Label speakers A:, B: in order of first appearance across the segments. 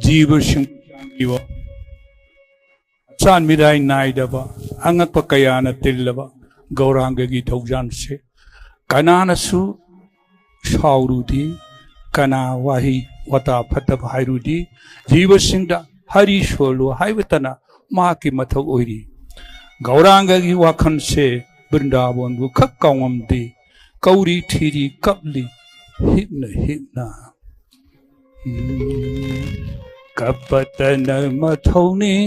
A: जीवसिंह चान Mirae नाइदब अंगप कयाना तिल्लब Gaurangi थौजान से कनानसु सावरुदी कना वाही वता फतब हायरुदी जीवसिंह हरि सोलो हाइबतना माकी मथौ ओइरी गौरांगी वाखन से वृंदावन बु खक कावमदे कौरी theory कपली हिपना कपतन मथौनी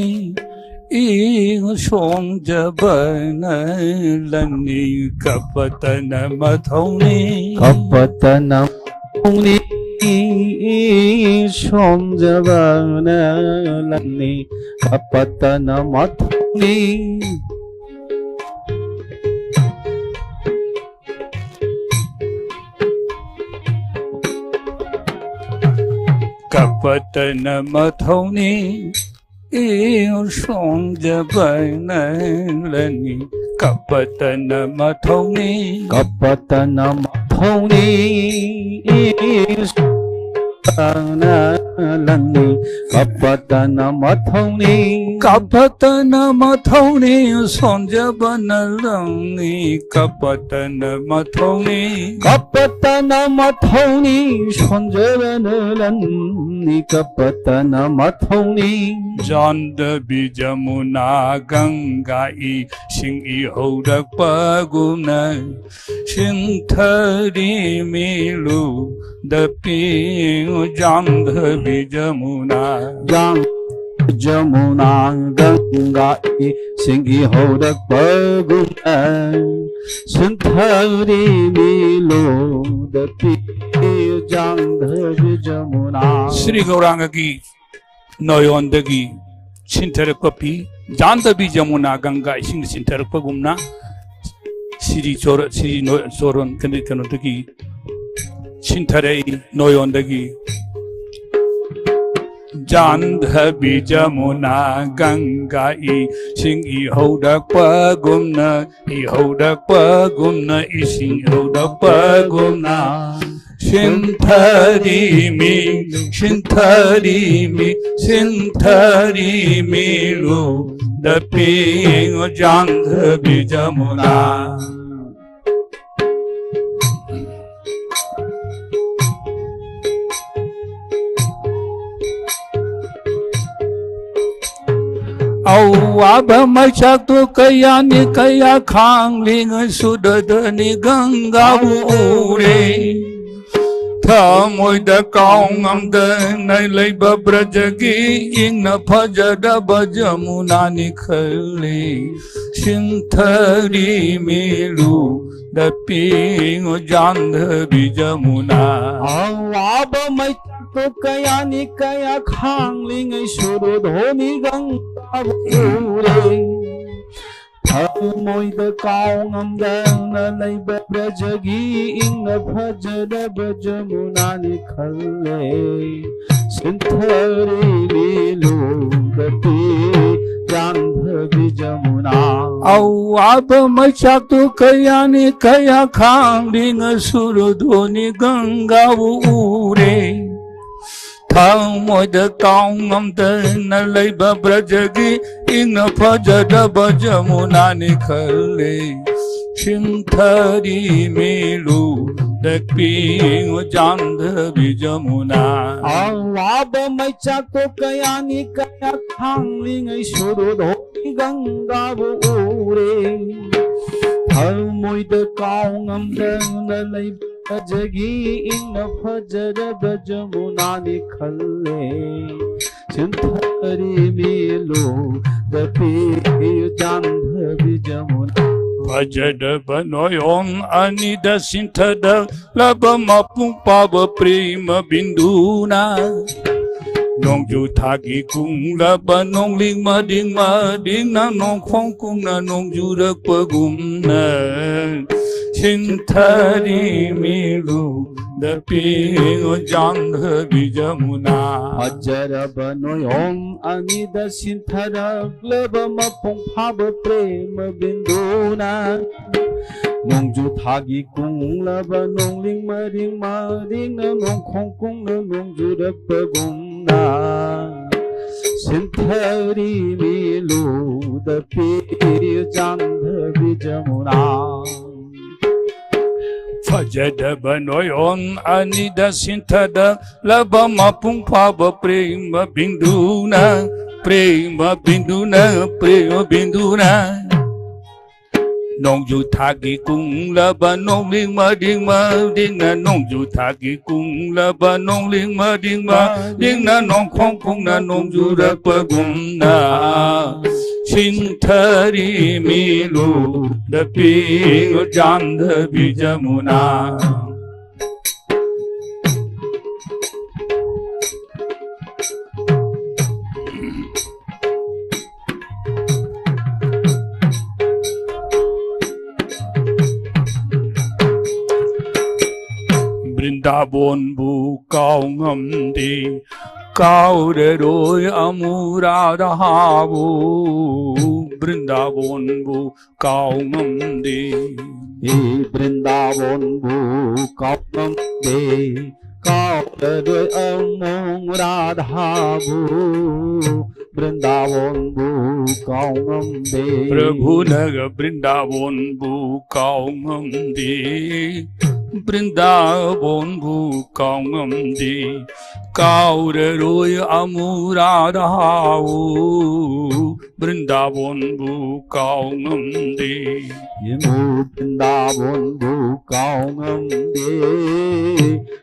A: ing song jaban lani kapatana mathoni song jaban lani kapatana mathoni kapatana mathoni ing song jaban lani kapatana mathoni lani kapatana mathoni song jaban lani kapatana mathoni song jaban lani kapatana mathoni Janda bijamuna ganga I sing I hodak paguna sing thari milu dapi janda bijamuna jamuna ganga I sing I hodak paguna sing thari milu dapi janda bijamuna Sri Gauranga ki नयोंदगी चिंतरक पपी जानदबी जमुना गंगा इसिंग चिंतरक पगुमना श्री चोरन कनदगी चिंतरे नयोंदगी जानदबी Jamuna Ganga इसिंग इहोदक पगुमना इसिंग इहोदक पगुमना Shinthari mi lu dapi Jandhabi Jamuna Awaba machaktu kaya ni kaya khang ling sudadani ganga ure Thamoi da kaung amda nai lai babrajagi ing phajada bajamuna nikhale Shinthari milu dapi Jandhabi Jamuna Awaba mai to kaya ni kaya khang ling surudhoni ganga ure Thamoi da kaung amda nai babrajagi ing phajada bajamuna nikhale Shinthari milu dapi Jandhabi Jamuna Awaba machaktu kaya ni kaya khang ling surudhoni ganga ure Thamoi da kaung amda nai babrajagi ing phajada bajamuna nikhale Shinthari milu dapi Jandhabi Jamuna Awaba machaktu kaya ni kaya khang ling surudhoni ganga ure Thamoi da kaung amda nai Jagi ing phajada bajamuna nikhale Shinthari milu dapi Jandhabi Jamuna Phajada banoyon anida sinthada labama pungpava prema binduna Nongju thagi kung laba nong ling mading na nong khong kung na nongju rakpagumna Shinthari milu dapi Jandhabi Jamuna Phajada banoyon anida sinthada labama pungpava prema binduna Nongju thagi kung laba nong ling mading na nong khong kung na nongju rakpagumna
B: 신태리 밀루드 비잔드 비저무나
A: Fajada banoyon anida sintada labama pungpaba prema binduna prema binduna prema binduna nong ju thagi kung laba nong ling ma ding na nong ju thagi kung laba nong ling ma ding na nong khong kung na nong ju ra pa gum na sin thari mi lu da pi jan da bi jamuna Vrindavan bu cao ngâm đi cao để đôi Amurada bu Vrindavan bu cao ngâm đi
B: Vrindavan bu cao ngâm đi cao để đôi Amurada bu Vrindavan bu cao ngâm đi
A: Prabhu naga Vrindavan bu cao ngâm đi Vrindavan bu cao ngâm đi cao để đôi Amurada bu Vrindavan bu cao ngâm đi
B: Vrindavan bu cao ngâm đi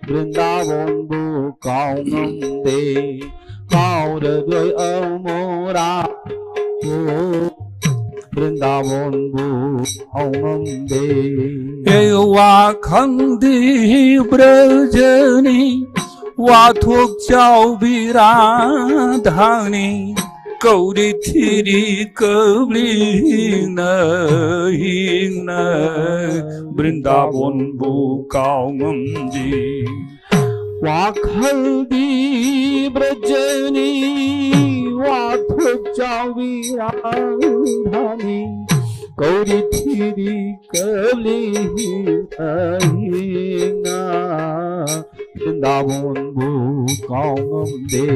B: Vrindavan bu cao ngâm đi cao để đôi Amurada bu Vrindavan bu cao ngâm đi
A: Wa khang đi brajani wa thuộc chào Viradhani cầu đi thi đi cơ ly na Vrindavan bu cao ngâm đi
B: wa khang đi brajani wa thuộc chào Viradhani cầu đi thi đi cơ ly na Vrindavan bu cao ngâm đi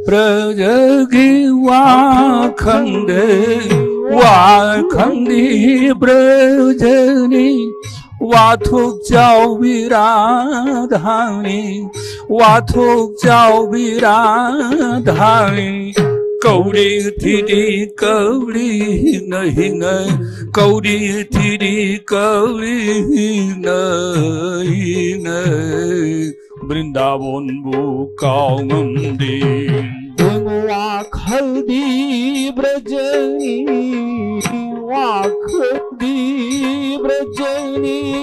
A: Brajagi wa khang đi brajani wa thuộc chào Viradhani wa thuộc chào Viradhani cầu đi thi đi cầu ly nơi cầu đi thi đi cầu ly nơi Vrindavan bu cao ngâm đi
B: wa khang đi brajani wa khang đi brajani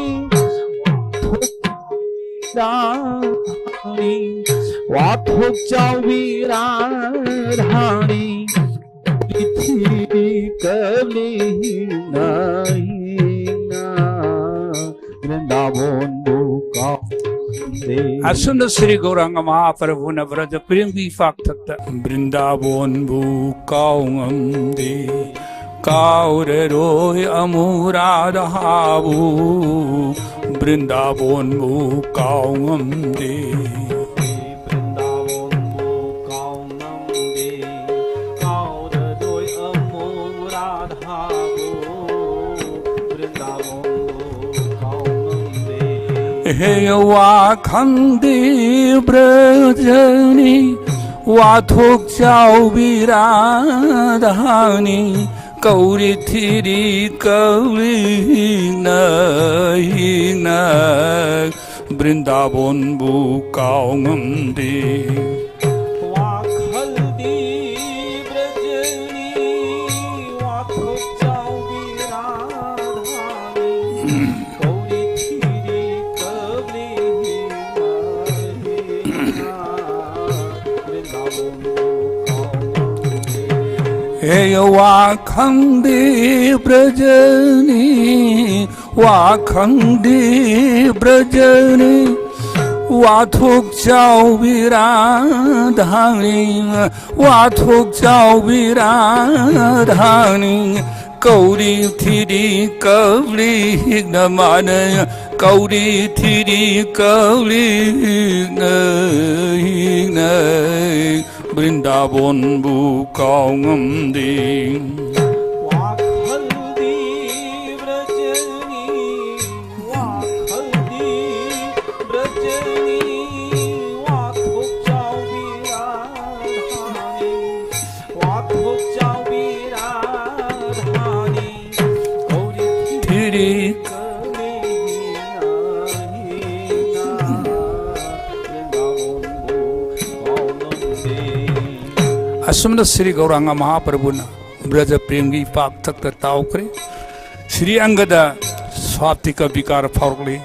B: wa thuộc chào Viradhani thi cơ ly na Vrindavan bu cao
A: Asunda Sri Gauranga Mahaprabhu na Vraja Prem Vifak Thakta Vrindavan bu cao ngâm đi cao để đôi Amurada bu Vrindavan bu cao ngâm đi
B: Vrindavan bu cao ngâm đi cao để đôi Amurada bu Vrindavan bu cao ngâm đi
A: wa khang đi brajani wa thuộc chào Viradhani cầu đi thi đi cầu ly na Vrindavan bu cao ngâm đi
B: wa khang đi brajani wa thuộc chào Viradhani cầu đi thi đi cơ ly Vrindavan bu cao ngâm đi
A: wa khang đi brajani wa khang đi brajani wa thuộc chào Viradhani wa thuộc chào Viradhani cầu đi thi đi cầu ly man cầu đi thi đi cầu ly Vrindavan बुकांगमदे
B: वाखलदी व्रजनी वाथुक जाओ विराधानी वाथुक जाओ विराधानी गौरी
A: तेरी असमन श्री गौरांग महाप्रभु न ब्रज प्रेम की पाक तक ताउक्रे श्री अंगद स्वाति का विकार फौरले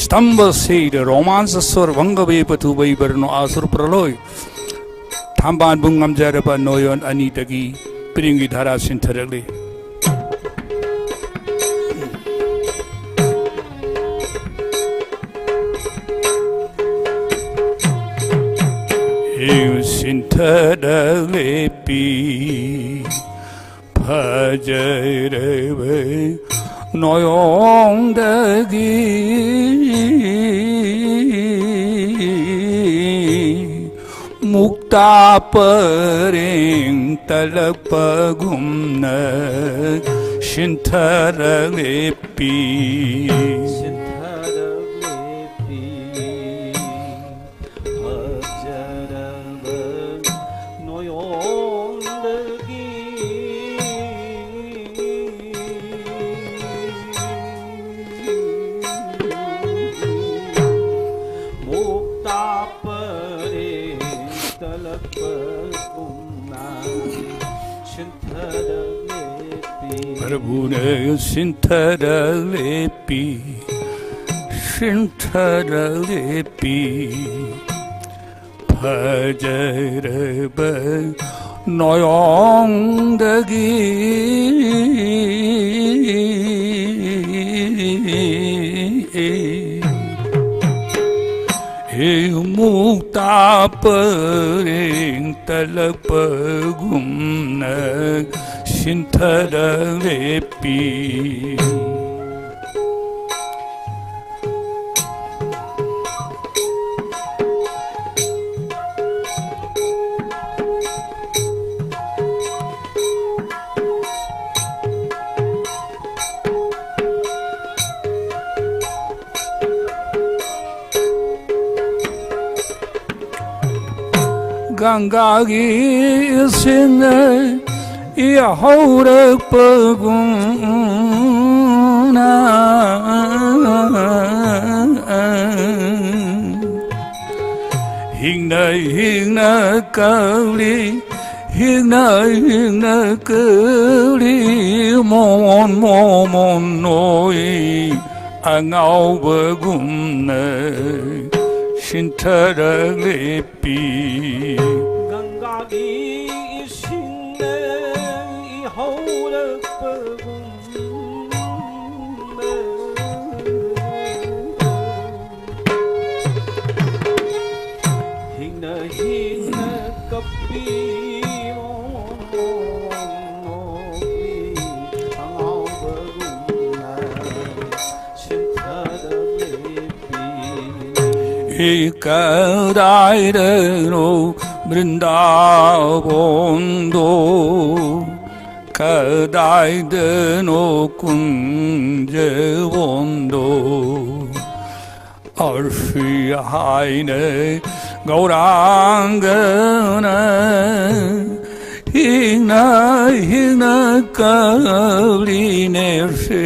A: स्तंभ से रोमांस स्वर भंग वे पथु वै बरनो आसुर प्रलोय थांबान बुंगम जरब नोयन अनी तगी प्रेंगी धारा सिंथरले सिंथरले पी भजरवे नोयोंदगी मुक्ता परें तलप गुमन सिंथरले पी प्रभु ने सिंथरले पी भजरब नोयोंदगी मुक्ता परें तलप गुमन सिंथरले पी गंगा की सिंह यहोर पगुना हिंग कौड़ी हिंग कौड़ी मोन नोई अंगाव बगुन सिंथरले पी
B: गंगा की सिंह यहोर हिंग कपी
A: कदाइरो वृंदावोंदो कदाइदनो कुंजवोंदो अर्षिहाइने गौरांगन हिंग कौलिने से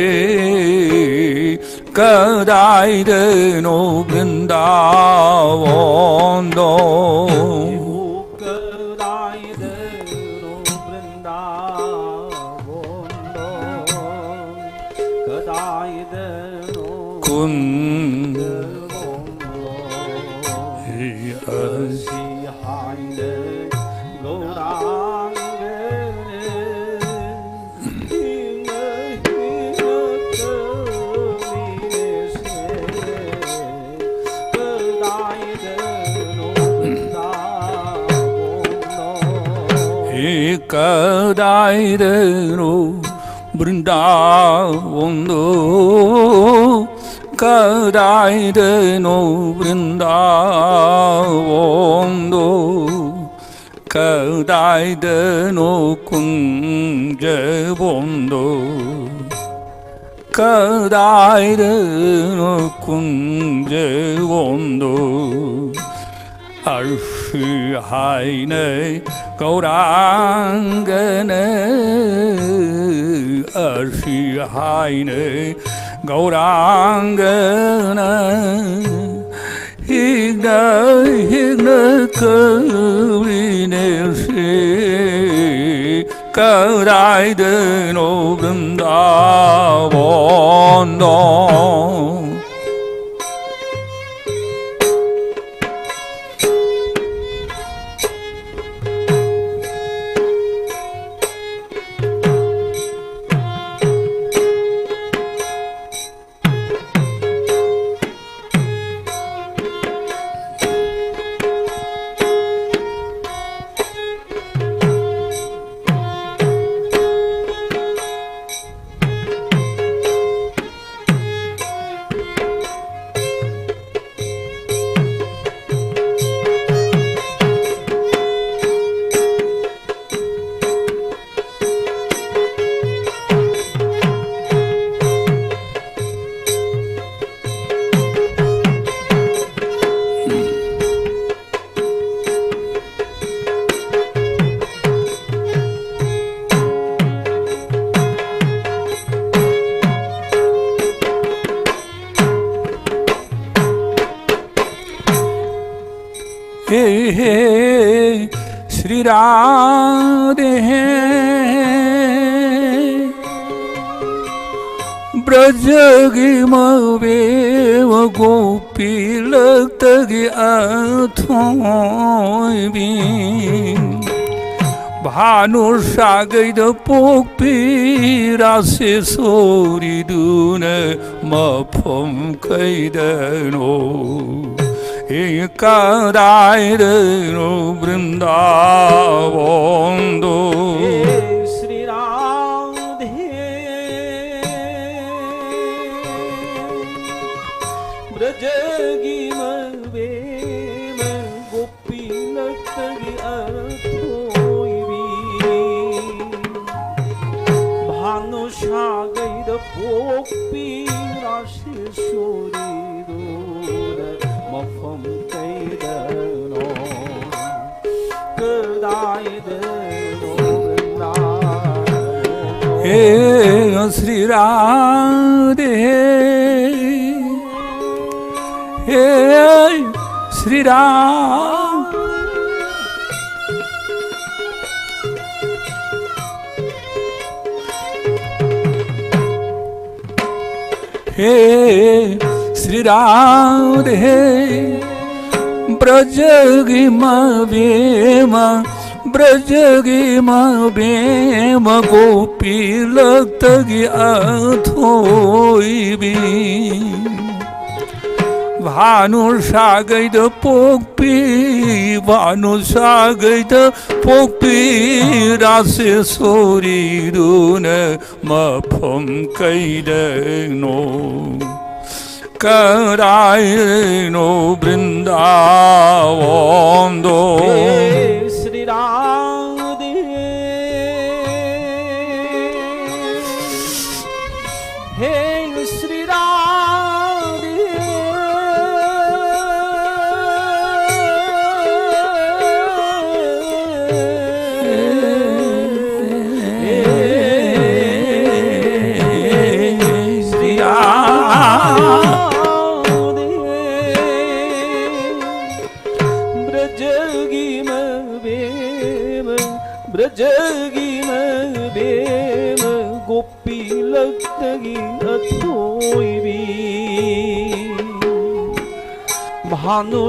A: कदाइदनो वृंदावोंदो
B: कदाइदनो वृंदावोंदो कदाइदनो
A: कुंजवोंदो
B: अर्षिहाइने
A: कदाइदनो वृंदावोंदो कदाइदनो वृंदावोंदो 그다이드노 궁제본도 그다이드노 궁제본도 알시하이네 gauranggane arshihayne gaurangana higna kavinesi kadayden obrindavondo Shri Radhe Brajagi Maveva Gopi Laktagi Athoy Bin Bhanu Shagayda Pokpi Rase Soridune Mapam Kaidano Kadayden obrindavondo
B: Shri Radhe Brajagi Mavema Gopi Laktagi Athoy Bin Bhanu Shagayda Pokpi Rase Soridune Mapam Kaidano Kadayden obrindavondo
A: Shri Radhe Shri Radhe Shri Radhe Brajagi Mavema Gopi Laktagi Athoy Bin Bhanu Shagayda Pokpi Rase Soridune Mapam Kaidano Kadayden obrindavondo
B: Shri Radhe Hey Shri Radhe
A: Shri Radhe
B: Brajagi Mavema Gopi Laktagi Athoy Bin Bhanu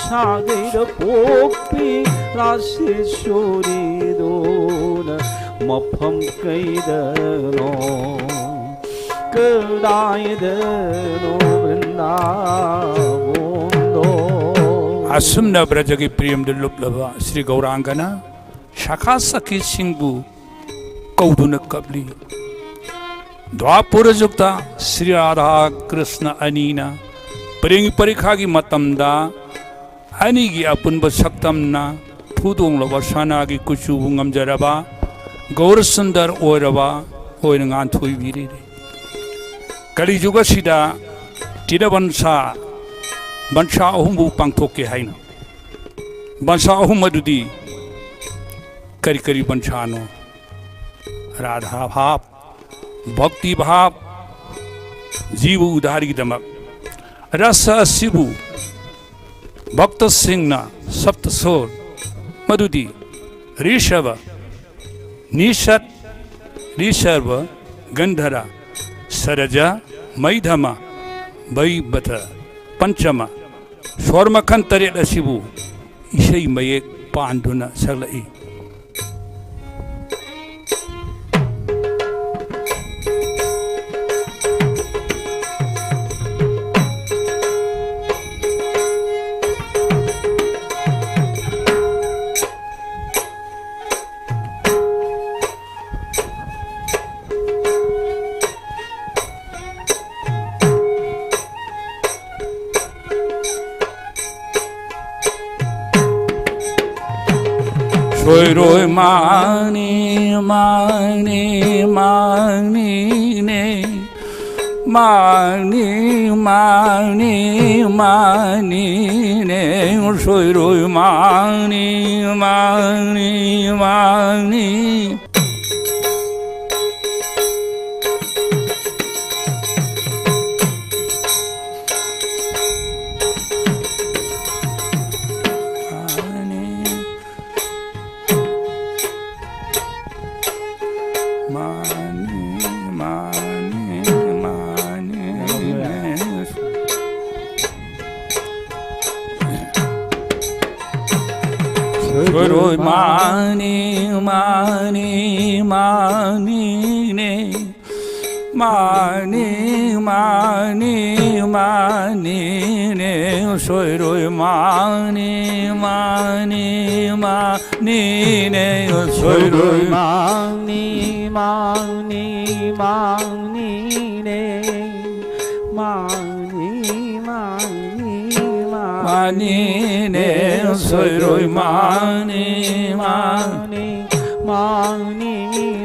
B: Shagayda Pokpi Rase Soridune Mapam Kaidano Kadayden obrindavondo
A: Asumna Brajagi Priyam Luplava Shri Gaurangana Shakha Sakhi Singbu Kauduna Kabli Dwapura Jukta Shri Radha Krishna Anina Paring Parikha Gi Matamda ꯑꯅꯤꯒꯤ ꯑꯄꯨꯟꯕ ꯁꯛꯇꯝꯅ ꯐꯨꯗꯣꯡꯂꯕ ꯁꯅꯥꯒꯤ ꯀꯨꯆꯨꯕꯨ ꯉꯝꯖꯔꯕ ꯒꯧꯔ ꯁꯨꯟꯗꯔ ꯑꯣꯏꯔꯕ ꯑꯣꯏꯅ ꯉꯥꯟꯊꯣꯏꯕꯤꯔꯤꯔꯦ ꯀꯂꯤꯖꯨꯒꯁꯤꯗ ꯇꯤꯔꯕꯟꯁꯥ ꯕꯟꯁꯥ ꯑꯍꯨꯝꯕꯨ ꯄꯥꯡꯊꯣꯛꯀꯦ ꯍꯥꯏꯅ ꯕꯟꯁꯥ ꯑꯍꯨꯝ ꯑꯗꯨꯗꯤ करी करी बंशानो राधा भाव भक्ति भाव जीव उदारी दमक रस शिवु भक्त सिंह सप्त सोर मधुदी ऋषभ निषद ऋषभ गंधरा सरजा मैधमा वैबथ पंचमा स्वरमखन तरेट Shivu इशई मयेक पांडुना सगलई Roi mani mani mani ne mani mani mani ne roi mani mani mani Roi mani mani mani ne mani mani mani ne roi mani mani mani ne
B: roi mani mani mani ne mani mani
A: mani ne roi mani mani
B: mani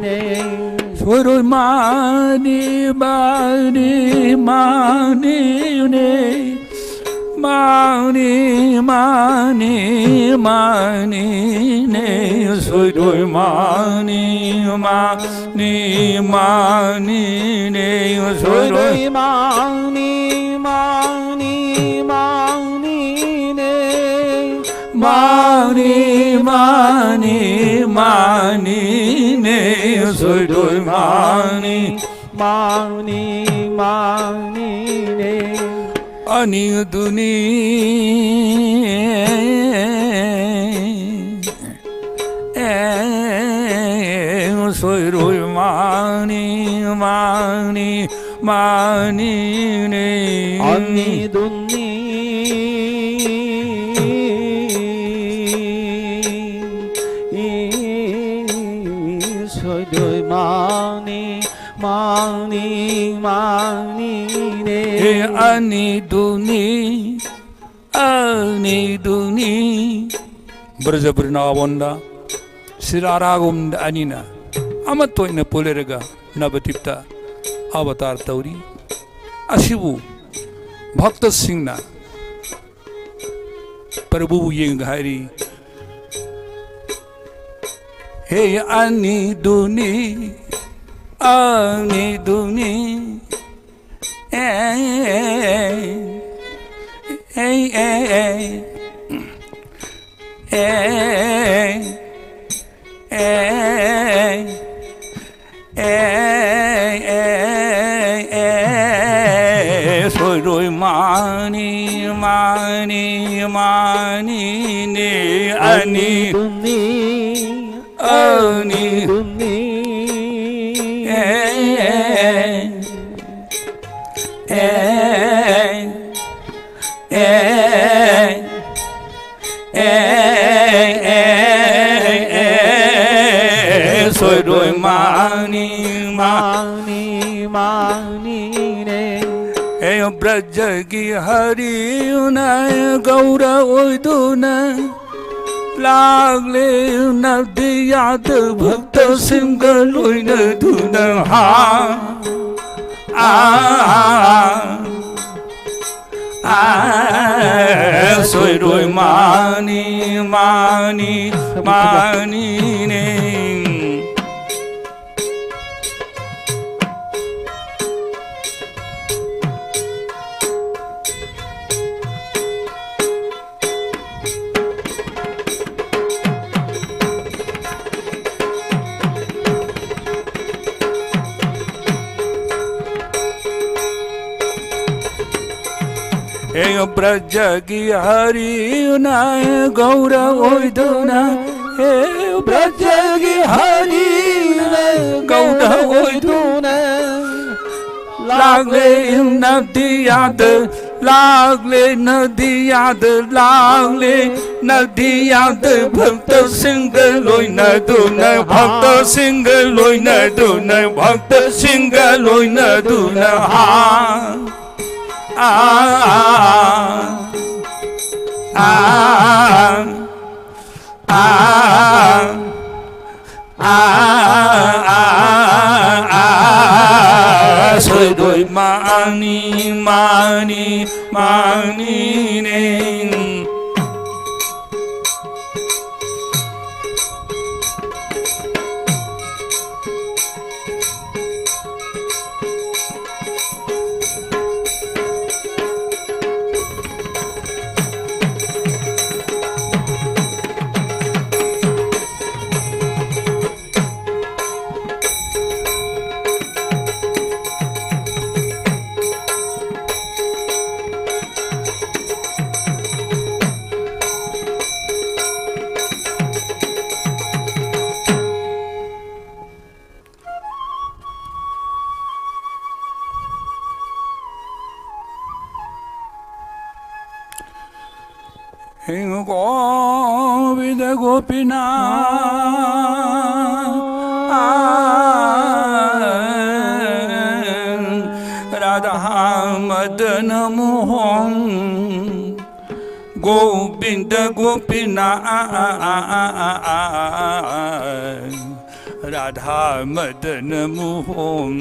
B: ne
A: roi mani mani mani ne mani mani mani ne roi mani mani mani ne
B: roi mani mani mani ne
A: mani mani mani ne roi mani
B: mani mani ne
A: ani duni roi mani mani mani ne
B: ani duni roi mani mani mani ne
A: ani duni brja brinawanda siraragum anina amatoina polerga nabatipta avatar tauri asibu bhakta singna prabhu yeng hari hey ani duni roi mani mani mani ne ani
B: duni
A: ani
B: duni
A: roi mani
B: mani mani ne
A: ब्रजगी हरियुन गौर ओइदुन लागले नदियाद भक्त Singh lion धुन हा सोइरोइ मानी मानी मानी ने ब्रजगी हरियुन गौर ओइदुन हे ब्रजगी हरियुन गौर ओइदुन लागले नदियाद लागले नदियाद लागले नदियाद भक्त सिंह लोइन धुन भक्त सिंह लोइन धुन भक्त सिंह लोइन धुन हा सोइरोइ मानी मानी मानी ने गोविंद गोपीनाथ राधा मदन मोहन गोविंद गोपीनाथ राधा मदन मोहन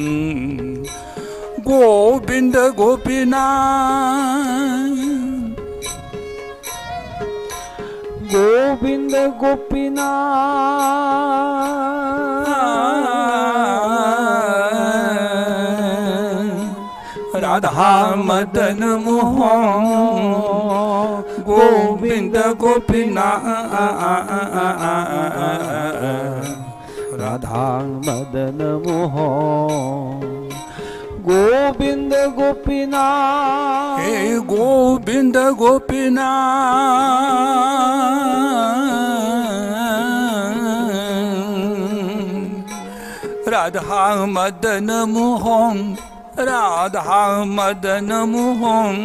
A: गोविंद गोपीनाथ
B: गोविंद गोपीनाथ
A: राधा मदन मोहन गोविंद गोपीनाथ
B: राधा मदन मोहन गोविंद गोपीनाथ
A: हे गोविंद गोपीनाथ राधा मदन मोहन राधा मदन मोहन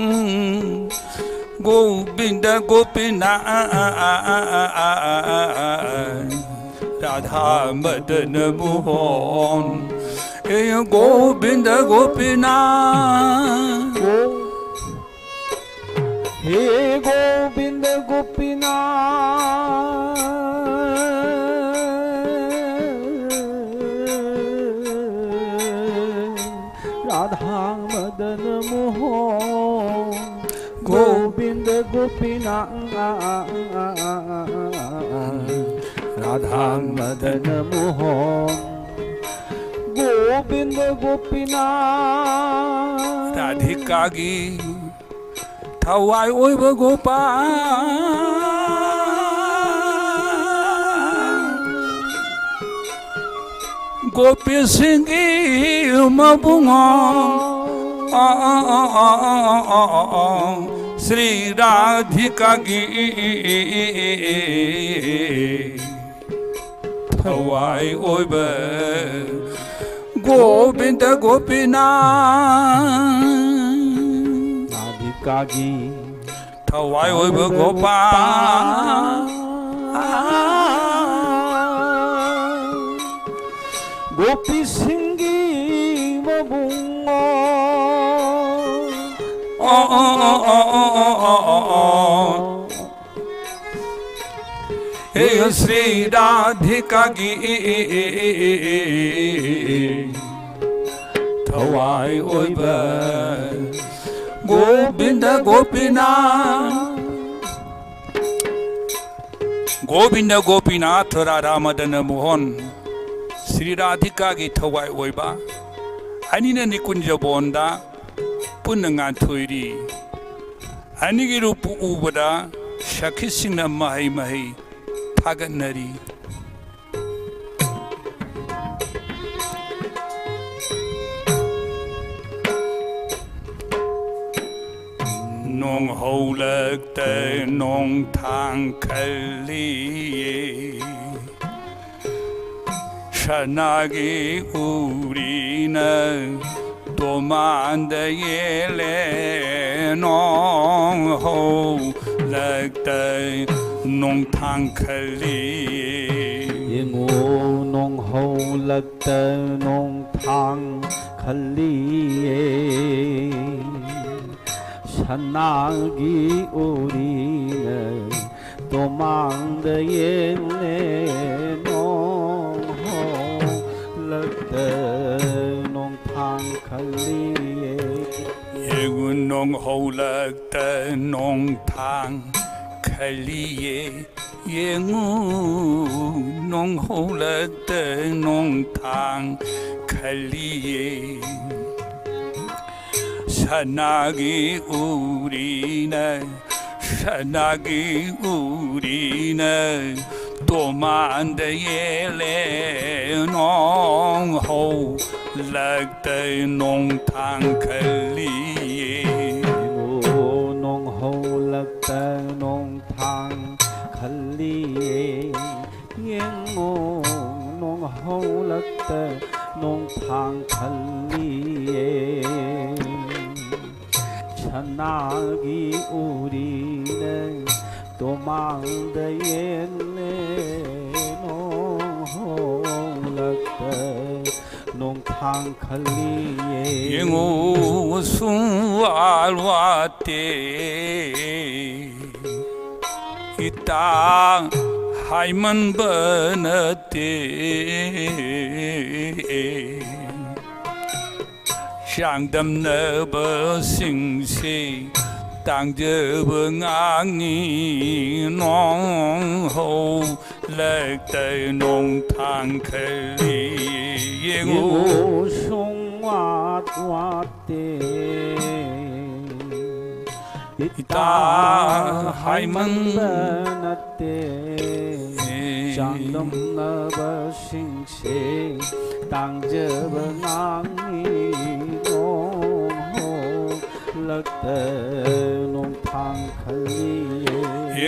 A: गोविंद गोपीनाथ राधा मदन मोहन हे गोविंद गोपीनाथ
B: हे गोविंद गोपीनाथ राधा मदन मोहन गोविंद गोपीनाथ राधा मदन मोहन गोविंद गोपीनाथ
A: राधिका गी थवाय ओइब गोपाल गोपी सिंगी मबुंगा श्री राधिका गी थवाय ओइब गोविंद गोपीनाथ
B: राधिका गी
A: थवाय ओइब गोपाल
B: गोपी सिंगी मबुंगा
A: श्री राधिका की थवाई ओइबा गोविंद गोपीनाथ गोविंद गोपीनाथ राधा मदन मोहन श्री राधिका की थवाई ओइबा 아니는 니꾼저 본다 뿐능한 토일이 아니기로 부우보다 샤키싱나 마히마히 파간나리 농호락대 농탕칼리에 산나기 우리는 도만대일레 농호락대 농탕칼리에
B: 잉우 농호락대 농탕칼리에 산나기 우리는 도망대일레 농호락대 농탕칼리에
A: 예군 농호락대 농탕칼리에 예งู농호락대 농탕칼리에 산나기 우리는 도만대일레 농호락대 농탕칼리에
B: 농호락대 농탕칼리에 잉우 농호락대 농탕칼리에 산나기 우리는 도망대일레 농호락대 농탕칼리에
A: 잉우 숭왈와때 이땅 하이먼 버너때 샹담 너버 싱시 땅저벙앙이 농호락대 농탕칼리 예고
B: 숭와와때
A: 이따 하이먼
B: 버너때 장담 너버 싱시 땅저벙앙이 농호락대 농탕칼리에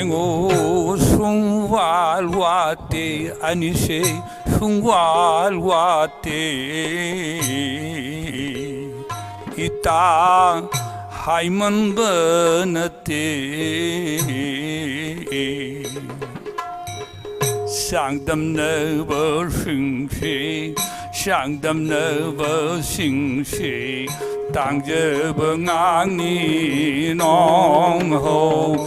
A: 잉우 숭왈와때 아니세 숭왈와때 이땅 하이먼 버너때 쌍담 너버 싱시 쌍담 너버 싱시 땅저벙앙이 농호락대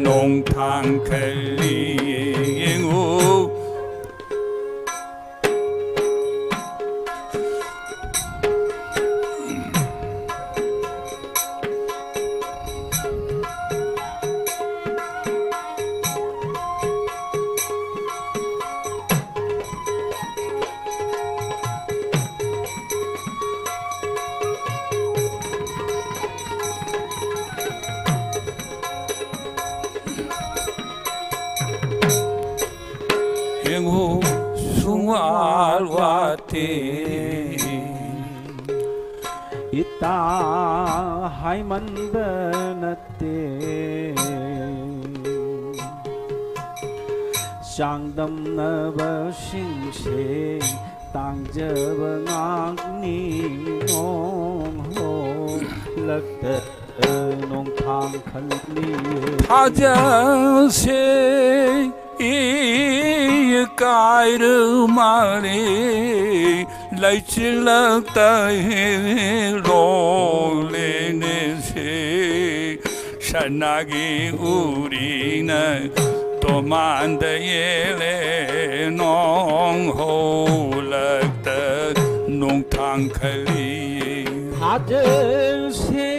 A: 농탕칼리에 잉우 잉우 숭왈와때
B: 이따 하이먼 버너때 쌍담 너버 싱시 땅저벙앙니 농호락대 농탕칼리에
A: 타자세 이 까이르 말이 라이칠락다 해 롤레네세 산나기 우리는 도만대예래 농호락다 농탕칼리
B: 다들세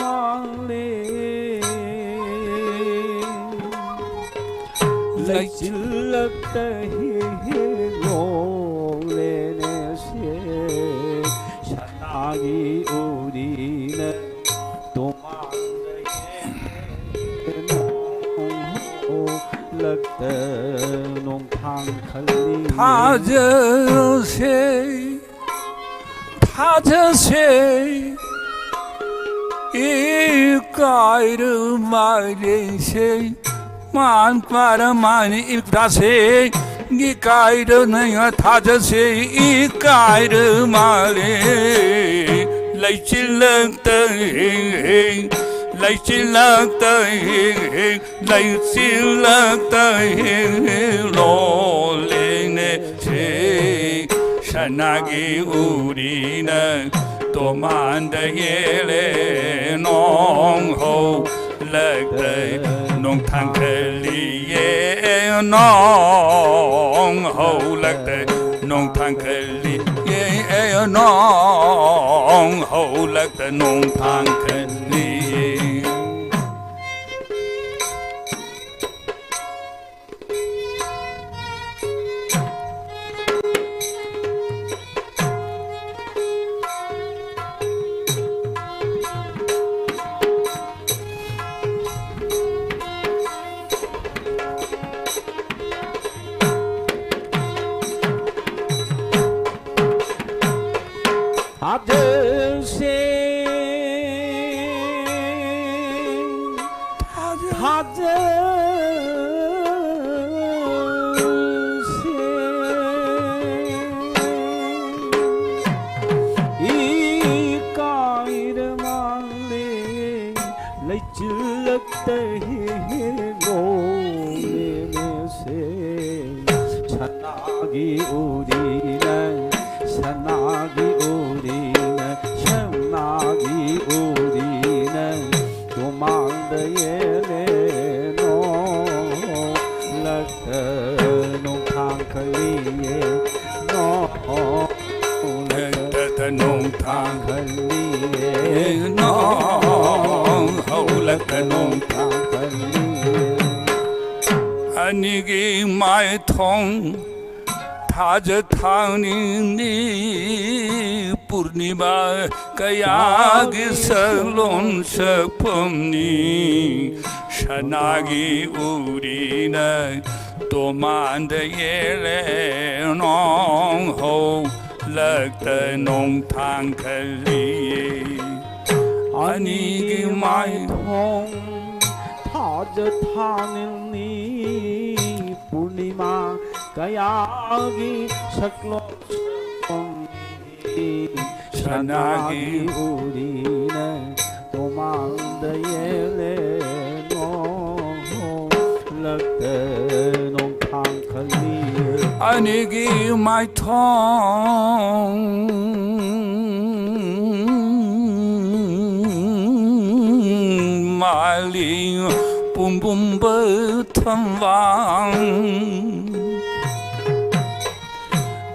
B: 이까이르말레 레질럭다히노레네세 샤나기 우리는 도망대노락다 농탕칼리
A: 타저세 이까이르말레세 만바라마니 입다세 이까이르는 타저세 이까이르말레 레질럭다 로레네세 산나기 우리는 도만대예래 농호락다 농탕칼리에 농호락다 농탕칼리에 농호락다 농탕칼리 아니기 마이통 타저타니니 पूर्णिमा कयागी सलोन सपमनी शनागी उरीन तोमांद येले नोंग हो लगत नोंग थांगली 아니기 마이통
B: 타저타니니 पूर्णिमा कयागी सकलो
A: शनागी
B: 우리는 도망대예래 농락대 농탕칼리
A: 아니기 마이통 말리 뿜뿜버텀왕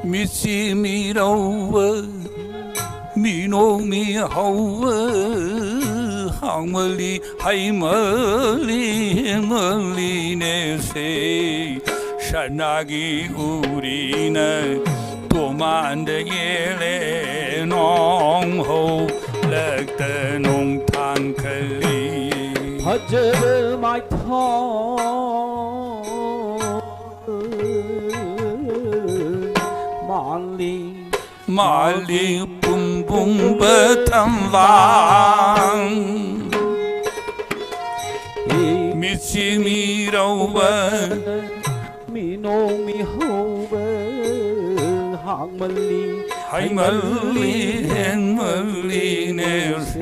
A: 미시미로워 미노미하워 항멀리 하이멀리 멀리네세 샤나기 우리는 도만대예래 농호 렉대 농탕칼리
B: 허저르 마이통
A: 말리 뿜뿜버텀왕 미시미로워
B: 미노미호워 항멀리
A: 하이멀리 행멀리네세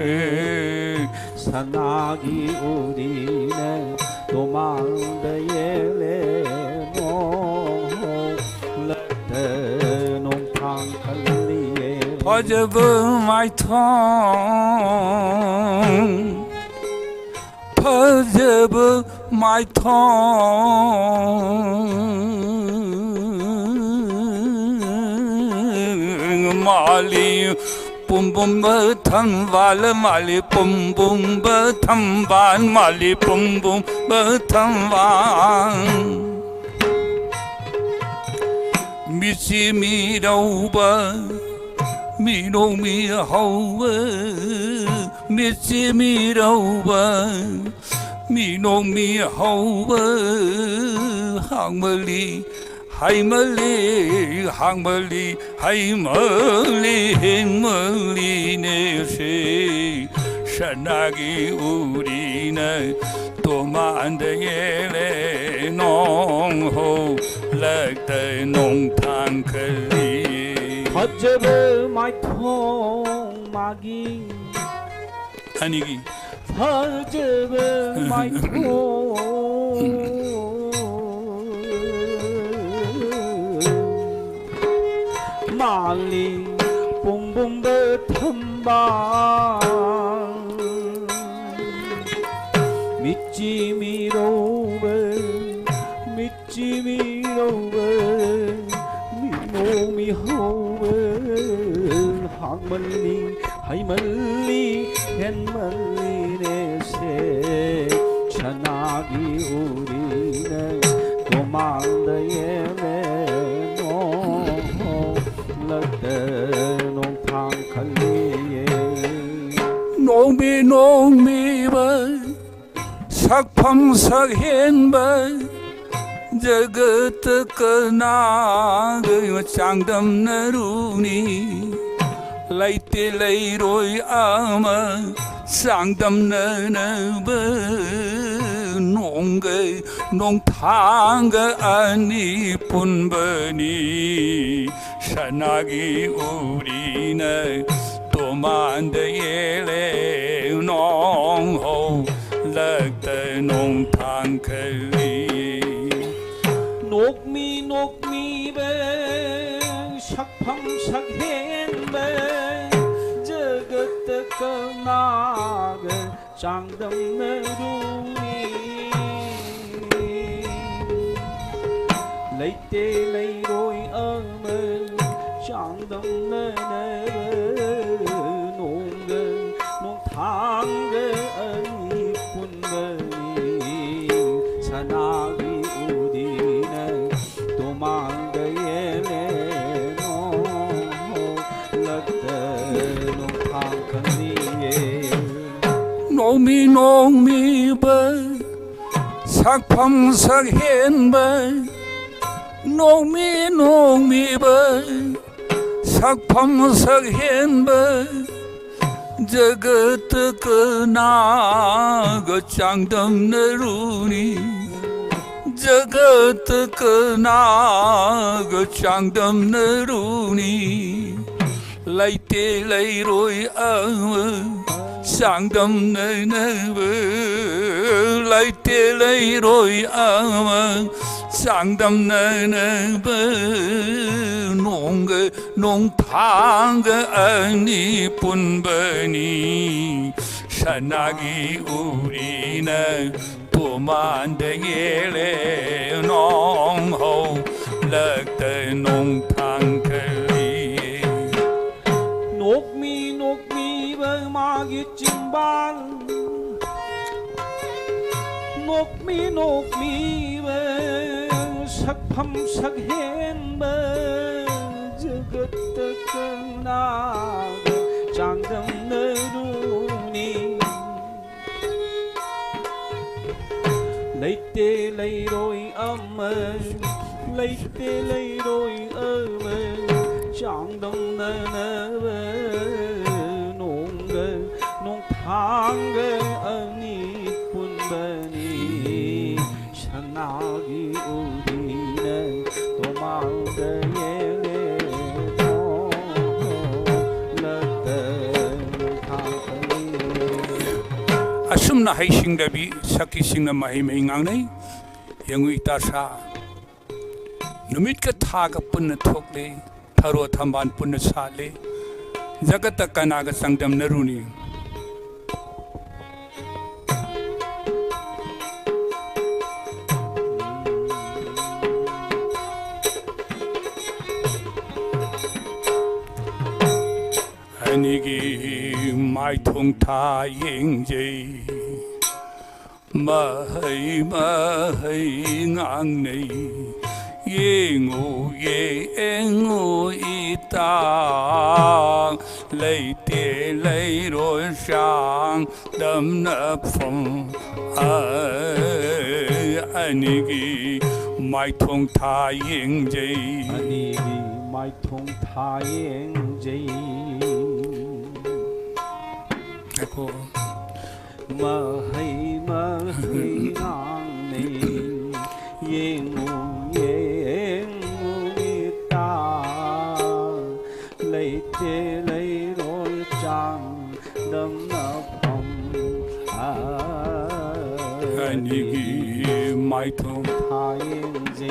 B: 산나기 우리네 도망대예래 농락대 농탕칼리
A: 퍼져버 마이 tongue 퍼져버 마이 tongue 말리 뿜뿜 탐발 말리 뿜뿜 탐반 말리 뿜뿜 탐반 미시 미로바 미로 미호바 미시 미로바 미로 미호바 항멀리 하이멀리 항멀리 하이멀리 행멀리 내세 산나기 우리는 또 만들게 농호 렉대 농탕 클리
B: 퍼져버 마이 통 마기
A: 아니기
B: 퍼져버 마이 통 말리 뽕뽕버 탐방 믿지 미로베 믿지 미로베 미모미 호베 항멀리 하이멀리 헨멀리 내세 천하기 우리는 도망다에 내노 럭대 농탕 칼리에
A: 농미 농미바 sakpamsakhenba jagat kanag changdam naruni laite lairoi ama sangdam nanaba nongga nongthanga ani punbani sanagi urina tomandayele nongho 럭대 농탕 클리
B: 녹미 녹미배 샥팜샥헨배 저것도 끝나게 장담내루니 레이때 레이로이 엄을 장담내네 농게 농탕게 산나기 우리는 도망가에 내노 럭대 농탕 칼리에
A: 농미 농미바 삭팜삭헨바 농미 농미바 삭팜삭헨바 जगत नाग चांदम नरूनी जगत नाग चांदम नरूनी लाइते लाइरोई चांदम नैनब लाइते लाइरोई चांदम नैनब 농 농탕 아니 분번이 산나기 우리는 도만대길에 농호 럭대 농탕 클리
B: 녹미 녹미 마기 찜반 녹미 녹미 삭팜삭헨바 저것도 끝나고 장정 너루니 레이때 레이로이 엄을 레이때 레이로이 엄을 장정 너너버 농가 농탕가 언니 분번이 산나기 우리는 도망가에
A: asumna hai singda bi saki singna mai mai ngangnei yangui ta sa numit ka tha ka punna thokle tharo thamban punna sale Jagata Kanaga Sanktam Naruni. Anigi mai thong tha yeng jay mahai ngang nei ye ngô y ta lấy tiền lấy rồi sang đâm nợ phong anigi mai thong tha yeng jay
B: anigi mai thong tha yeng jay
A: cô
B: mơ hay ngang này yên ngủ ta lấy tê lấy rồi trang đâm nợ phòng
A: anigi mai thong
B: tha yên gì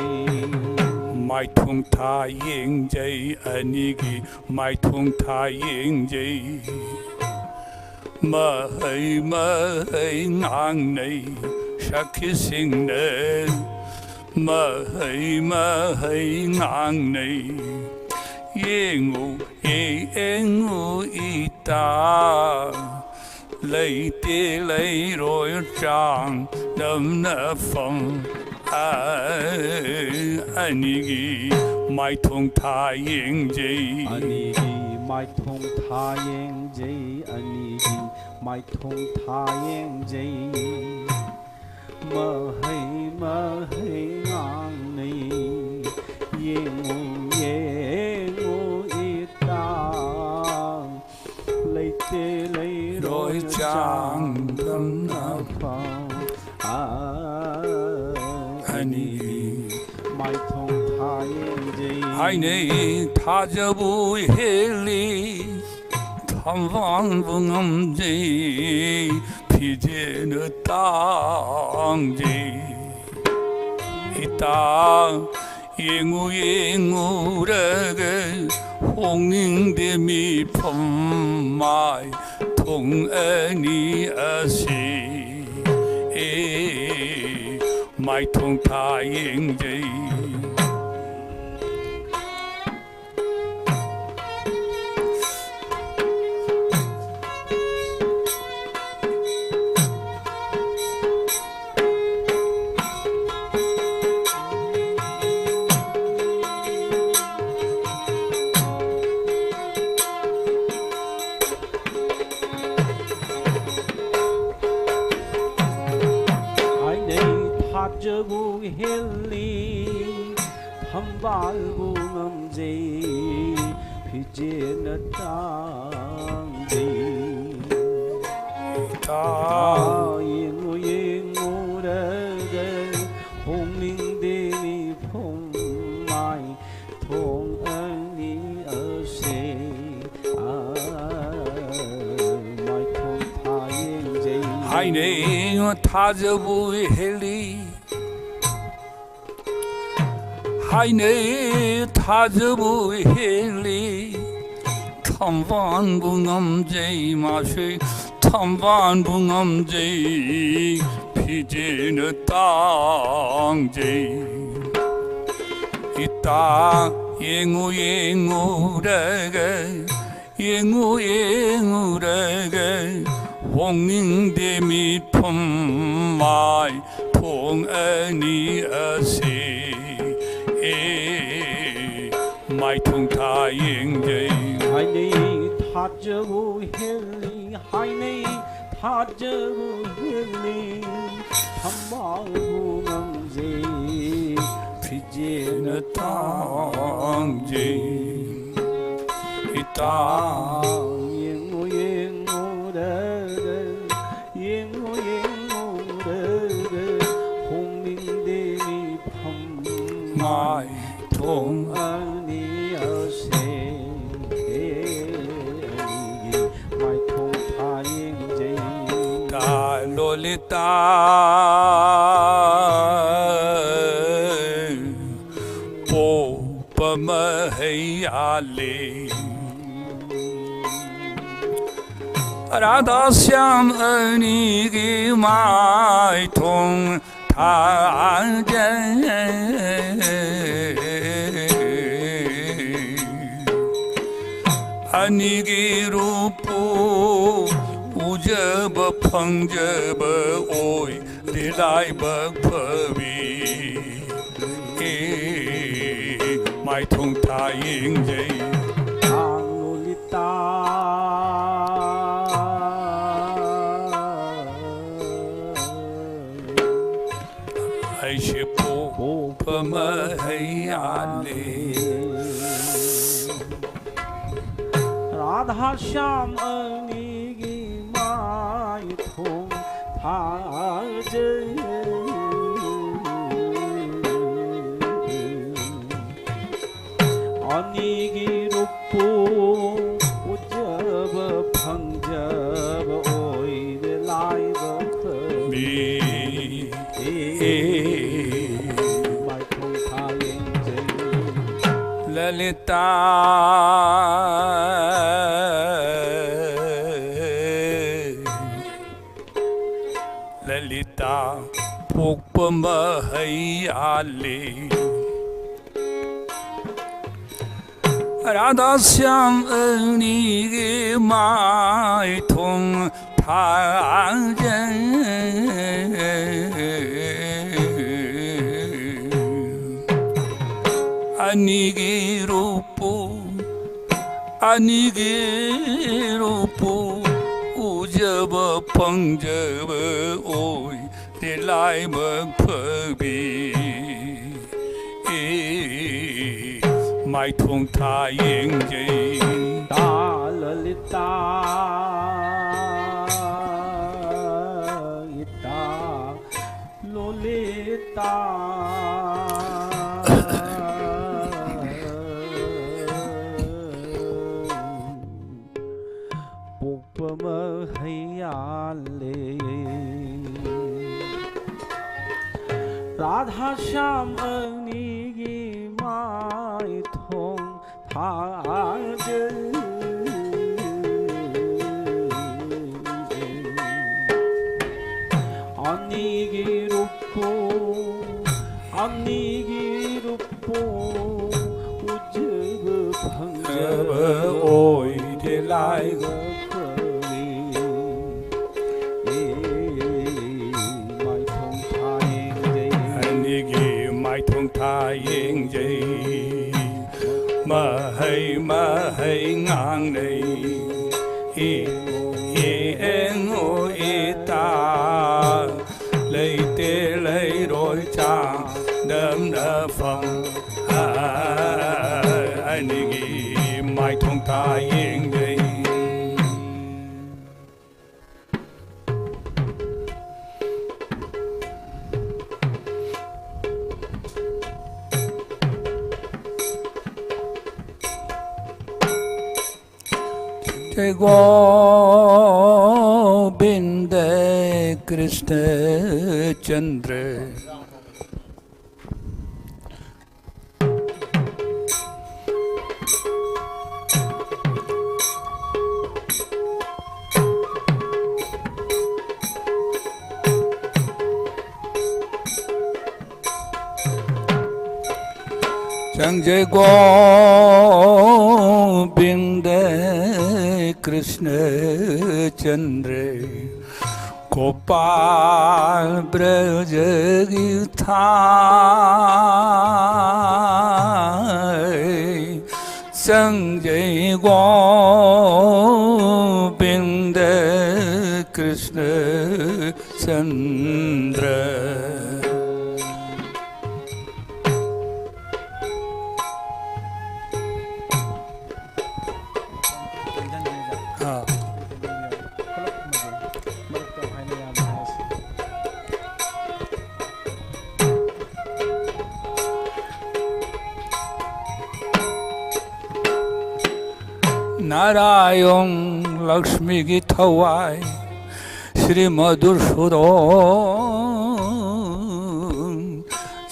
A: mai thong tha yeng jay anigi mai thong tha yeng jay mahai ngang nei shakhi sing ne mahai ngang nei ye ngô y ta lấy tê lấy rồi trang đâm nợ phong anigi mai thong tha yeng jay
B: anigi mai thong tha yeng jay anigi mai thong tha yeng jay mơ hay ngang này yên ngủ y ta lấy tê lấy
A: rồi trang đâm nợ
B: phong
A: anigi
B: mai thong tha yeng jay
A: ai nei tha giờ vui heli tham vang vung gì phi je nợ tang gì ita ye ngô ra cái hong ning de mi phong mai thong ani asi mai thong tha yeng jay
B: Hajja bu helli tham bal bu ngam jay phije na tang jay ta yin ngô ra ga hong ning de ni phong mai thong ani a se mai thong tha yeng jay
A: hai nei tha giờ vui heli hai nei tha giờ vui heli tham van bu ngam jay ma she tham van bu ngam jay phi je na tang jay ita ye ngô ra ga ye ngô ra ga hong ning de mi phong mai thong ani asi mai thong tha yeng jay
B: hai nei tha giờ bu helli hai nei tha giờ bu helli tham bal bu ngam jay phije na
A: tang jay ita
B: yên ngô ra yên ngô ra hong ning de mi phong
A: mai thong
B: ani a se mai thong tha yeng jay
A: ta lolita po pa mahayali Radha Shyam अनी की माई थोंग थाजे अनी की रूपो उजब फंजब ओय दिलाई बगफवी माई थोंग थायिंग जय ऐसे पोपमहैयाले
B: राधा श्याम अनिगी माई थोंग थाजे अनिगी रूपो उजब फंजब ओय दिलाई बगफवी माई थोंग थायिंग जय
A: ललिता ललिता पोपमहैयाले राधा श्याम अनी की माई थोंग थाजे अनी की रूपो उजब फंजब ओय दिलाई बगफवी माई थोंग थायिंग जय
B: ललिता इता लोलिता पोपमहैयाले राधा श्याम अनिगी माई थोंग थाजे अनिगी रूपो उजब फंजब
A: ओय दिलाई
B: बगफवी माई थोंग थायिंग जय
A: अनी की माई थोंग थायिंग जय महै ngang nei en o ta lấy tê lấy rồi cha đâm đỡ phòng anh đi mai thông ta yên đây Jai Govinda Krishna Chandra Jai Govinda Krishna Chandra Gopal Braj Githai Sanjay Govinda Krishna Chandra Narayan Lakshmi की थवाई श्री मधुसूदन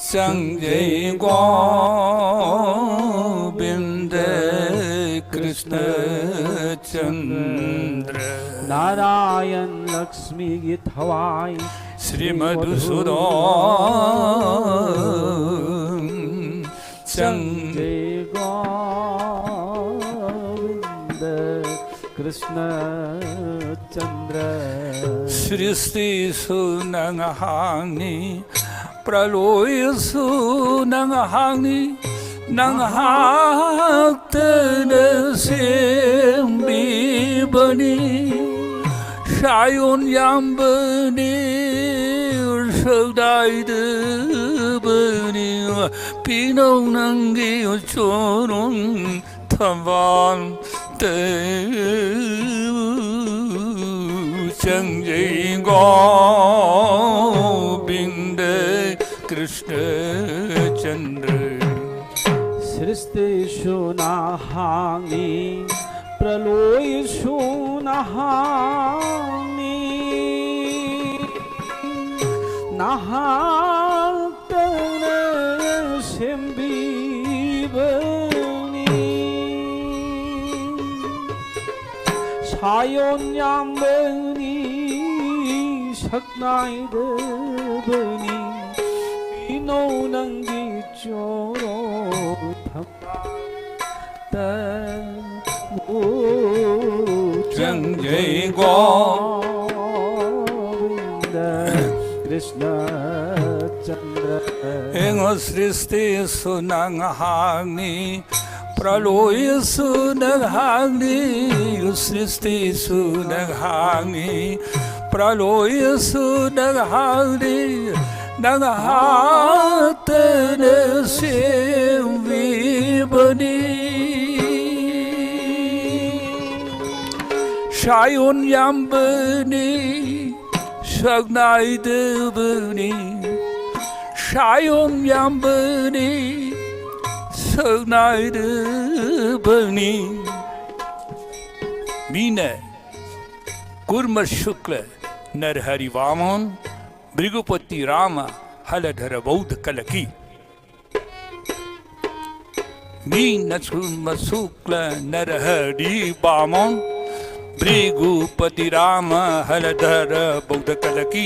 A: संजय गोविंद कृष्ण चंद्र
B: नारायण लक्ष्मी गीत हवाई
A: श्री मधुसूदन चंद्र
B: जय गोविंद कृष्ण चंद्र
A: सृष्टि सुनंहांनि प्रलय सुनंहांनि नंहाक्तनो सेम्बिबनि सायन याम्बनि सदायदबनि पिनौ नंगि चोरं थवान चंजय गोविंद कृष्ण चंद्र
B: सृष्टि सुनाहांनि प्रलय सुनाहांनि नाहाक्तनो सेम्बिबनि सायन याम्बनि सकनायदबनि पिनौ नंगि चोरो
A: जय गोविंद
B: कृष्ण चंद्र
A: एंग सृष्टि सुनंहांनि प्रलय सुनंहांनि सृष्टि सुनंहांनि प्रलय सुनंहांनि नंहाक्तनो सेम्बिबनि सायन याम्बनि सकनायदबनि सायन याम्बनि सकनायदबनि मीन कूर्म शुक्ल नरहरि वामन भृगुपति राम हलधर बौद्ध कलकी मीन कूर्म शुक्ल नरहरि वामन भृगुपति राम हलधर बौद्ध कलकी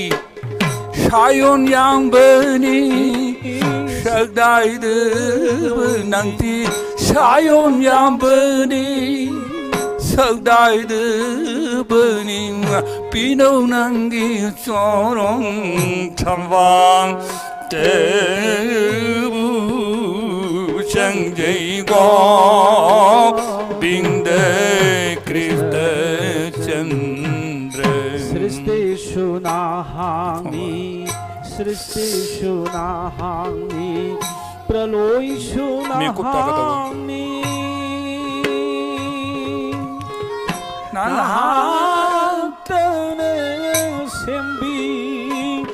A: सायन याम्बनि सकनायदबनि सायन याम्बनि सकनायदबनि पिनौ नंगि चोरं थवान चंजय गोविंद कृष्ण चंद्र
B: सृष्टि सुनाहांनि प्रलय सुनाहांनि नाहाक्तनो सेम्बिबनि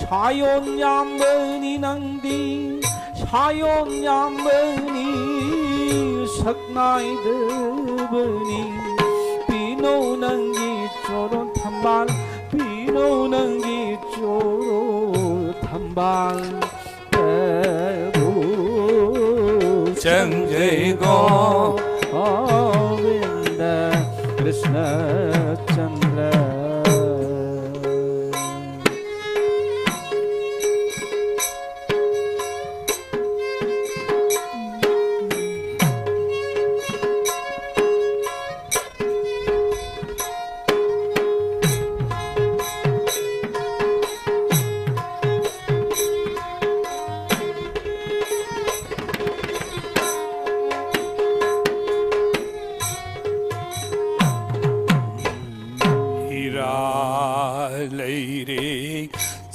B: सायन याम्बनि नंगि सायन याम्बनि सकनायदबनि पिनौ नंगि चोरं थंबाल पिनौ नंगि चोरं थंबाल
A: जय
B: गोविंद कृष्ण चंद्र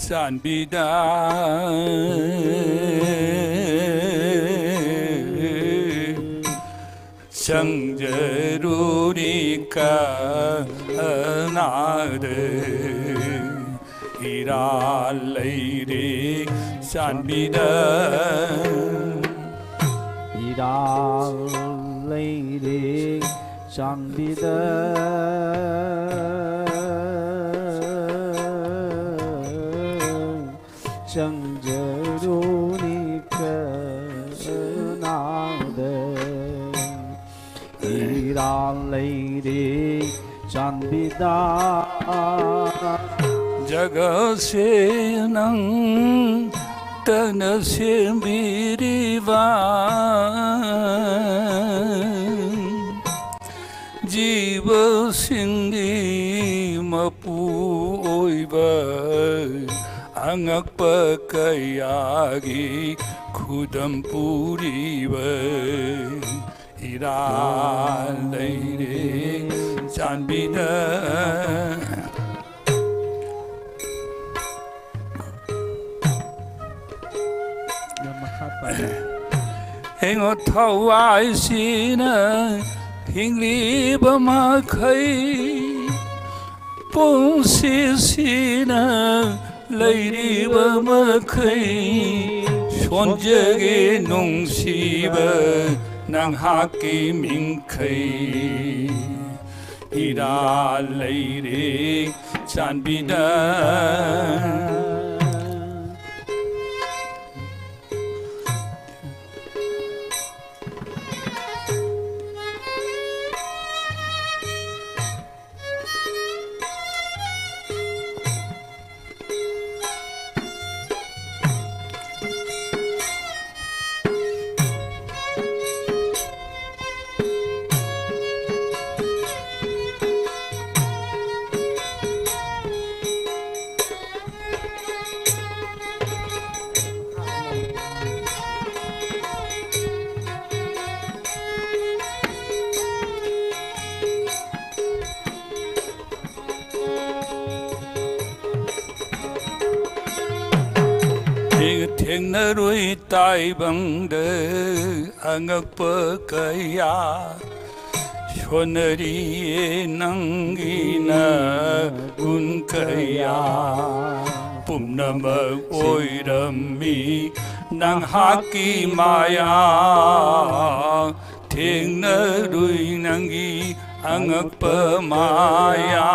A: Sanbida Chanjarurika Nade Iralaire Sanbida
B: Iralaire Sanbida Chanjarunika Nade ꯏꯔꯥꯜ ꯂꯩꯔꯦ ꯆꯥꯟꯕꯤꯗ
A: जगसे नंग तनसे बिरिवा जीव सिंगी मपू ओइबा अंगप कयागी खुदम पूरीबा इराल लैरे चांबिदा Hengo thawai sina hingli bamakai pungsi sina lairi bamakai sonjage nungsiba nang haki mingkai ira lairi chanbida Tengarui taibangda angakpa kaya Shonari nangina gun kaya Pumnama oirami nang haki maya Tengarui nangi angakpa maya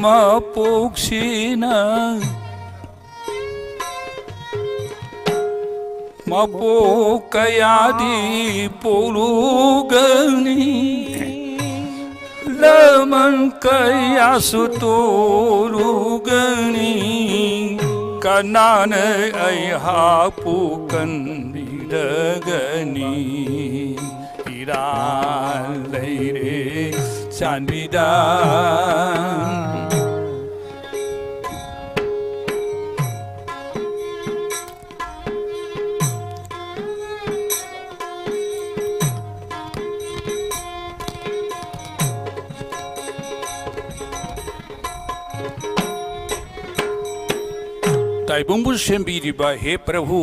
A: mapuksina mapukayadi pulugani laman kaya sutulugani kanane ay hapukan bidagani iral leire Chanbida ताइबुंबु सेमबीरिबा हे प्रभु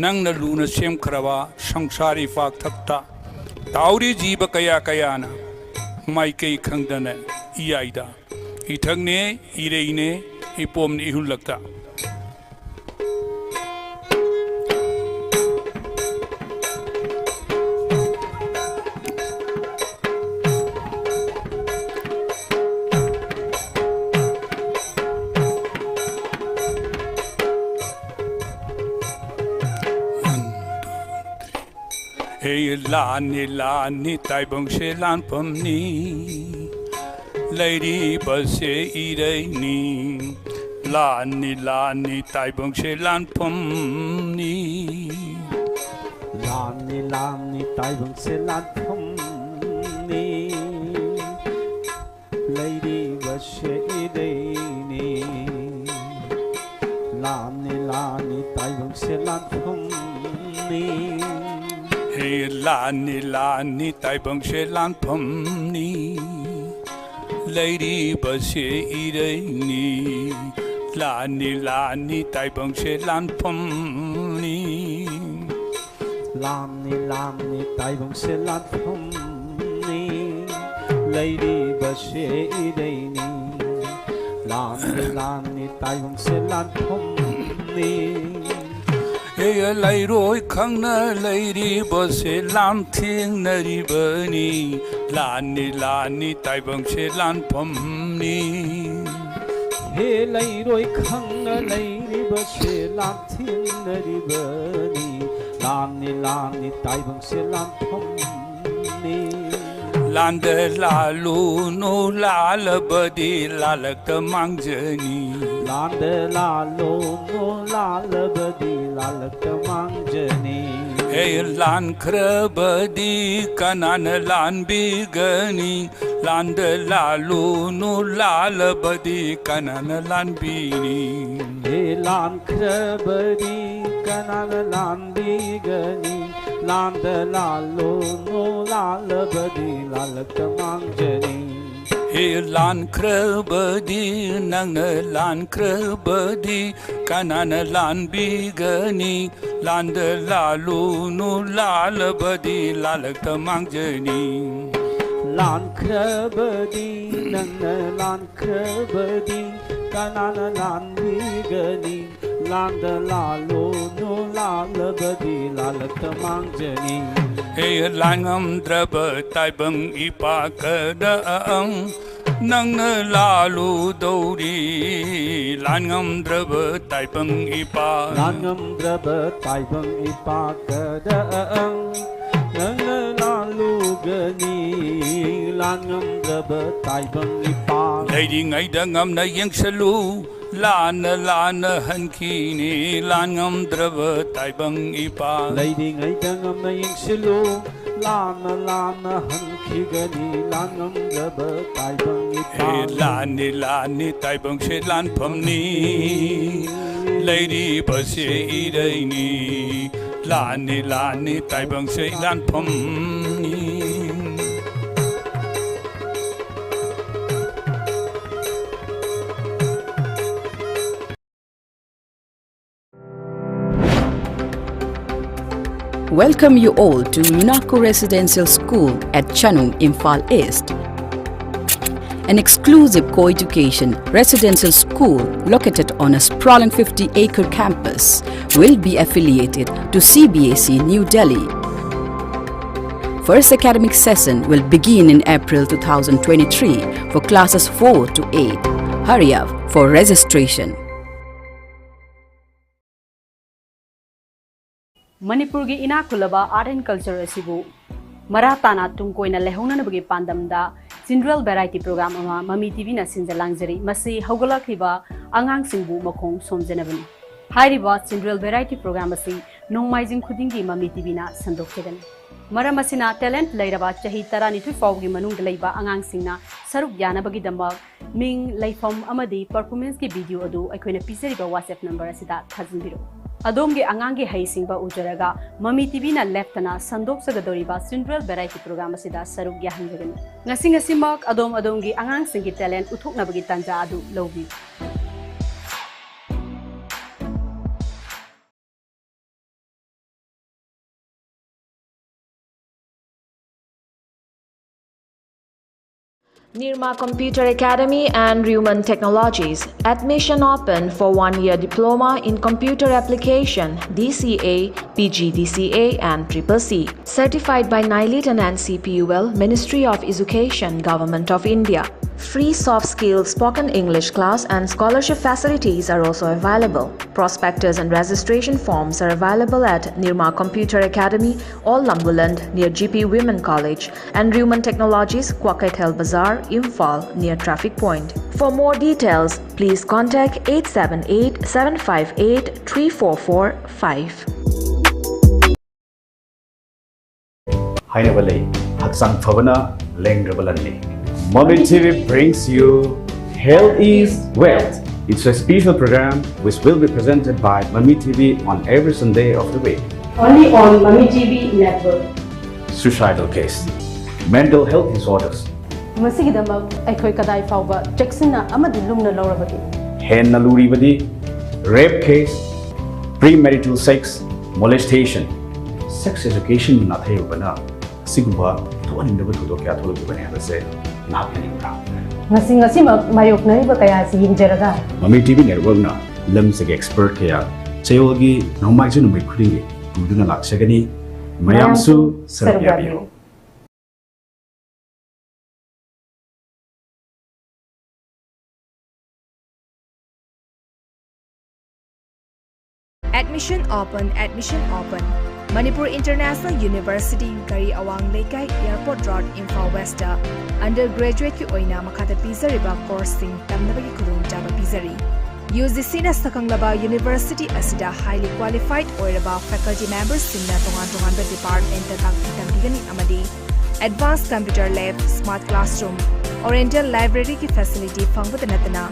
A: नंगना Luna सेमखरबा संसारी फाक थक्ता ताउरी जीव कया कयाना माइकई खंगदना इयाइदा इथंगने इरेइने इपोमने इहुलक्ता Hey lani lani taibong se lan pamni Lady base idai ni Lani lani taibong se lan pamni
B: Lani lani taibong se lan pamni Lady base idai ni Lani lani taibong se lan pamni
A: Hey lani lani taibong se lan pamni Lady base idai ni Lani lani taibong se lan pamni
B: Lani lani taibong se lan pamni Lady base idai ni Lani lani taibong se lan pamni
A: Hey lai roi khang na lady base lam thing nari bani Lani lani taibong se lan pamni
B: he leiroi khangna leiribase lanthinaribani lani taibang se lanthomni
A: Landa lalu no lalabadi lalakta mangjani
B: landa lalo no lalabadi lalakta mangjani
A: Hey lan krabadi kanan lan bigani Landa lalu no lalabadi kanan lan bini
B: he lan krabadi kanana lan bigani landa lalo no lalabadi lalakta mangjani
A: Hey lan krabadi nang lan krabadi kanan lan bigani Landa lalu no lalabadi lalakta mangjani
B: lan krabadi nana lan krabadi kanana lan bigani landa lalo no lalabadi lalakta mangjani
A: Hey langam draba taibang ipakadaang nang lalu dori langam draba taibang ipa
B: langam draba taibang ipakadaang nana lalu gani langam draba taibang ipa
A: Lady ngai dangam na yang salu lana hankini langam draba taibang ipa
B: Lady ngai dangam na yang silu lana hankigani langam draba taibang ipa
A: Hey lani taibang se lan pamni Lady base idaini lani taibang se lan pamni
C: Welcome you all to Unako Residential School at Chanung, Imphal East. An exclusive co-education residential school located on a sprawling 50-acre campus will be affiliated to CBSE New Delhi. First academic session will begin in April 2023 for classes 4 to 8. Hurry up for registration.
D: Manipur gi inakulaba art and culture asibu maratana tungkoina lehonanabagi pandamda Cinderel variety program ama Mami TV na sinjalangzari masi haugalakriba angang singbu makhong somjanabani hairiba Cinderel variety program asi nongmaijing khudingi Mami TV na sandokjagani maram asina talent leiraba chahi tarani thu fawgi manungda leiba angang singna saruk yanabagi damak ming leifam amadi performance ki video adu aikoina pisariba WhatsApp number asida thajinbiro Adomge angange haisingba ujaraga Mami TV na leftana sandok sagadoriba Cinderel variety program asida saruk yahanjagani ngasimak adomgi angang singi talent uthoknabagi tanja adu lawbi
E: Nirma Computer Academy and Ruman Technologies. Admission open for 1-year diploma in computer application, DCA, PGDCA and CCC. Certified by NILIT and NCPUL, Ministry of Education, Government of India. Free soft skills spoken English class and scholarship facilities are also available. Prospectus and registration forms are available at Nirma Computer Academy, All Lambuland near GP Women College and Ruman Technologies, Kwakaithel Bazaar, Imphal near Traffic Point. For more details, please contact 878-758-3445.
F: Hainavale, Haksang Favana, Lengrabalanli. Mami TV brings you Health is Wealth. It's a special program which will be presented by Mami TV on every Sunday of the week.
D: only on Mami TV network
F: Suicidal case, mental health disorders,
D: masigidamak aikoi kadai fawba checksina amadi lumna lawrabagi
F: henna luribadi, rape case, premarital sex, molestation, sex education na thayubana, sigumba tuanindaba thudo kya thulubane habase napininga.
D: ngasimak mayoknariba kaya si hinjaraga
F: Mami TV network na lamsige expert kaya chayolgi nomaisu numai khudingi tuduna laksagani mayamsu sarabyabiyo.
G: Admission open. Manipur International University Gari Awang Lekai Airport Road Imphal West undergraduate ki oina makhata pizariba course sing tamnabagi khudong jaba pizari. UGC na sakanglaba University asida highly qualified oiraba faculty members singna tongan department ta tambigani amadi advanced computer lab, smart classroom, oriental library ki facility fangbata natana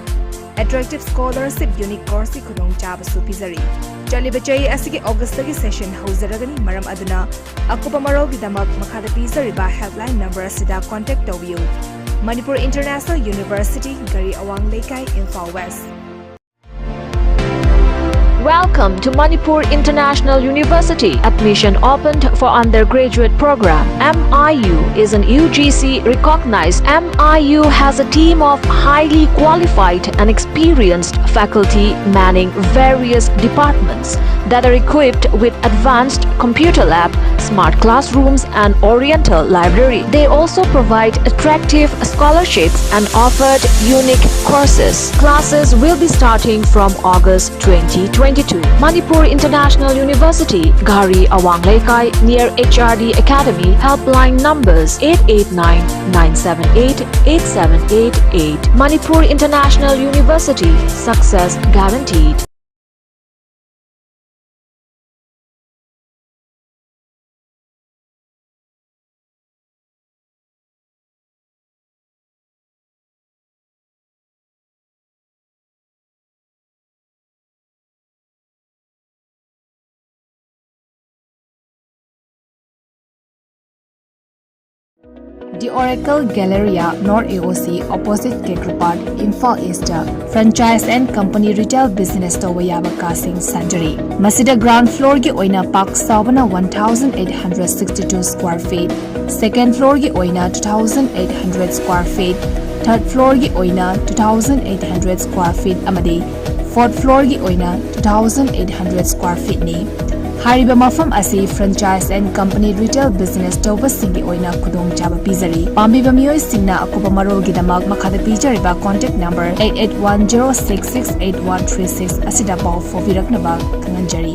G: attractive scholarship unique course ki khudong jaba su pizari. Chaliba chai asigi August ki session hauzaragani maram aduna akupa maro gidamak makhada pizariba helpline number asida contact tawbiu. Manipur International University Gari Awang Lekai Imphal West.
E: Welcome to Manipur International University. Admission opened for undergraduate program. MIU is an UGC recognized. MIU has a team of highly qualified and experienced faculty manning various departments that are equipped with advanced computer lab, smart classrooms and oriental library. They also provide attractive scholarships and offered unique courses. Classes will be starting from August 2022. Manipur International University, Gari Awang Lekai, near HRD Academy. Helpline numbers 889-978-8788. Manipur International University, success guaranteed.
G: The Oracle Galleria, North AOC, opposite Kekrupad, Imphal East, franchise and company retail business Towayaba Casing Surgery. Masida ground floor ki oina Park Savana 1,862 square feet, second floor ki oina 2,800 square feet, third floor ki oina 2,800 square feet amadi, fourth floor ki oina 2,800 square feet ni. Hariba mafam asi franchise and company retail business tawba singi oina khudong chaba pizari. Pambi bamiyoy singna akupa marol gidamak makhada pizariba contact number 8810668136 asida pau for viraknaba kanganjari.